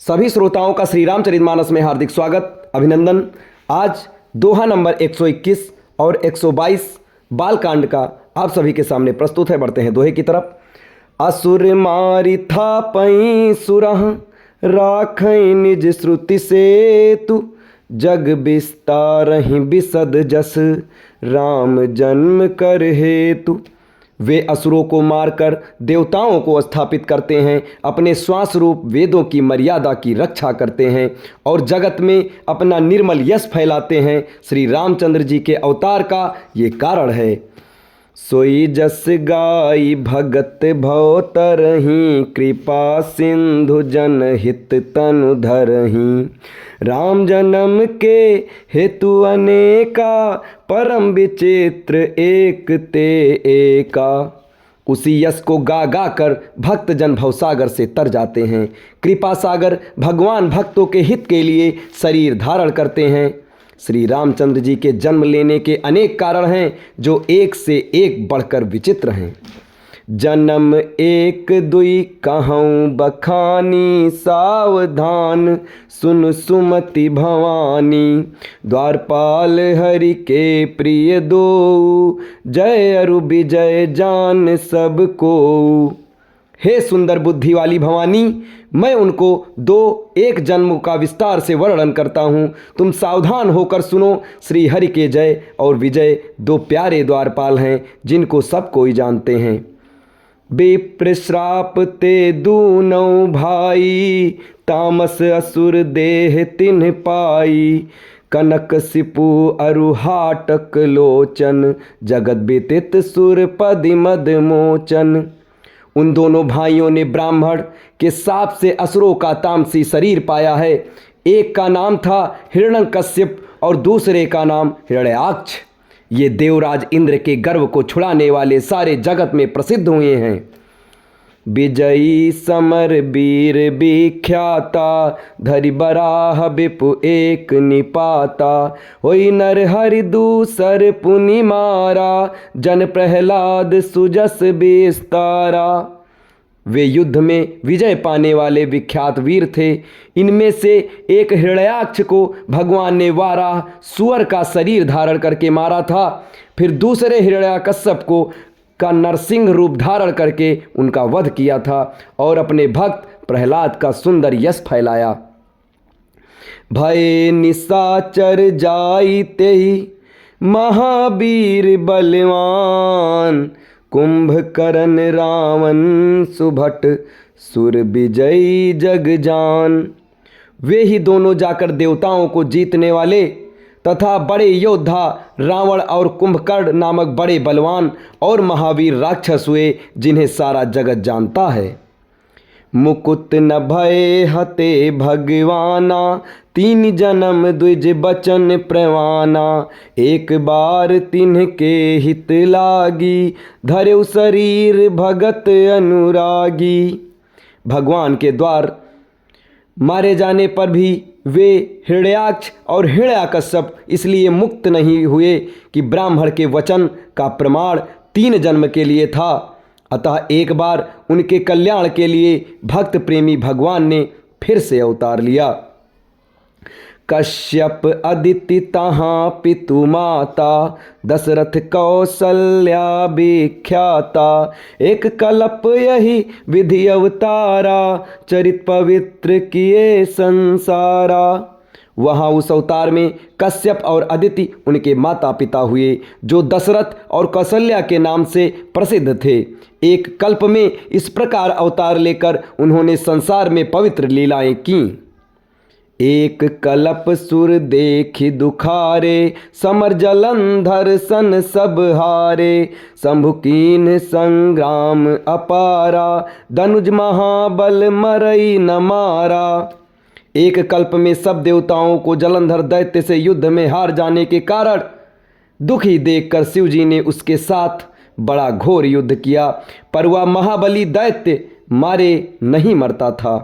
सभी श्रोताओं का श्री रामचरितमानस में हार्दिक स्वागत अभिनंदन। आज दोहा नंबर 121 और 122 बालकांड का आप सभी के सामने प्रस्तुत है। बढ़ते हैं दोहे की तरफ। असुर मारि थापई सुरह राखई निज श्रुति से तु जग बिस्तारहि बिसद जस राम जन्म कर हेतु। वे असुरों को मारकर देवताओं को स्थापित करते हैं, अपने श्वास रूप वेदों की मर्यादा की रक्षा करते हैं और जगत में अपना निर्मल यश फैलाते हैं। श्री रामचंद्र जी के अवतार का ये कारण है। सोई जस गाई भगत भव तरहि कृपा सिंधु जन हित तनु धरहि। राम जन्म के हेतु अनेका परम विचित्र एक ते एका। उसी यश को गा गा कर भक्त जन भवसागर से तर जाते हैं। कृपा सागर भगवान भक्तों के हित के लिए शरीर धारण करते हैं। श्री रामचंद्र जी के जन्म लेने के अनेक कारण हैं जो एक से एक बढ़कर विचित्र हैं। जन्म एक दुई कहूँ बखानी सावधान सुन सुमति भवानी। द्वारपाल हरि के प्रिय दो जय अरु विजय जान सबको। हे सुंदर बुद्धि वाली भवानी, मैं उनको दो एक जन्म का विस्तार से वर्णन करता हूँ। तुम सावधान होकर सुनो। श्री हरि के जय और विजय दो प्यारे द्वारपाल हैं जिनको सब कोई जानते हैं। विप्र श्राप ते दूनौ भाई तामस असुर देह तिन्ह पाई। कनक सिपु अरु हाटक लोचन जगत व्यतीत सुर पदि मद मोचन। उन दोनों भाइयों ने ब्राह्मण के साप से असुरों का तामसी शरीर पाया है। एक का नाम था हिरण्यकश्यप और दूसरे का नाम हिरण्याक्ष। ये देवराज इंद्र के गर्व को छुड़ाने वाले सारे जगत में प्रसिद्ध हुए हैं। विजयी समर वीर विख्याता धरि बराह विपु एक निपाता। होई नर हरि दूसर पुनि मारा जन प्रहलाद सुजस विस्तारा। वे युद्ध में विजय पाने वाले विख्यात वीर थे। इनमें से एक हिरण्याक्ष को भगवान ने वाराह सुअर का शरीर धारण करके मारा था। फिर दूसरे हिरण्याकश्यप को का नरसिंह रूप धारण करके उनका वध किया था और अपने भक्त प्रहलाद का सुंदर यश फैलाया। भय निशाचर जाई तेहि महावीर बलवान। कुंभकर्ण रावण सुभट सुर विजयी जग जान। वे ही दोनों जाकर देवताओं को जीतने वाले तथा बड़े योद्धा रावण और कुंभकर्ण नामक बड़े बलवान और महावीर राक्षस हुए जिन्हें सारा जगत जानता है। मुकुत न भय हते भगवाना तीन जन्म द्विज बचन प्रवाना। एक बार तिन्ह के हित लागी धर्यु शरीर भगत अनुरागी। भगवान के द्वार मारे जाने पर भी वे हिरण्याक्ष और हिरण्याकश्यप इसलिए मुक्त नहीं हुए कि ब्राह्मण के वचन का प्रमाण 3 जन्म के लिए था। अतः एक बार उनके कल्याण के लिए भक्त प्रेमी भगवान ने फिर से अवतार लिया। कश्यप अदिति तहाँ पितु माता दशरथ कौसल्या विख्याता। एक कल्प यही विधि अवतारा चरित पवित्र किए संसारा। वहाँ उस अवतार में कश्यप और अदिति उनके माता पिता हुए जो दशरथ और कौशल्या के नाम से प्रसिद्ध थे। एक कल्प में इस प्रकार अवतार लेकर उन्होंने संसार में पवित्र लीलाएं की। एक कल्प सुर देखि दुखारे समर जलंधर सन सब हारे। शंभु कीन संग्राम अपारा धनुज महाबल मरई न मारा। एक कल्प में सब देवताओं को जलंधर दैत्य से युद्ध में हार जाने के कारण दुखी देखकर शिव जी ने उसके साथ बड़ा घोर युद्ध किया, पर वह महाबली दैत्य मारे नहीं मरता था।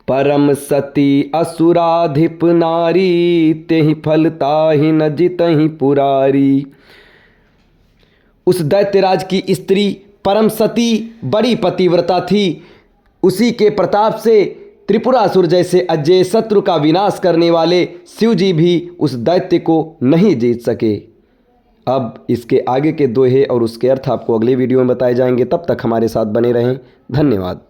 परम सती असुराधिप नारी तेहि फलताहि न जितहि पुरारी। उस दैत्यराज की स्त्री परम सती बड़ी पतिव्रता थी। उसी के प्रताप से त्रिपुरासुर जैसे अजय शत्रु का विनाश करने वाले शिव जी भी उस दैत्य को नहीं जीत सके। अब इसके आगे के दोहे और उसके अर्थ आपको अगले वीडियो में बताए जाएंगे। तब तक हमारे साथ बने रहें। धन्यवाद।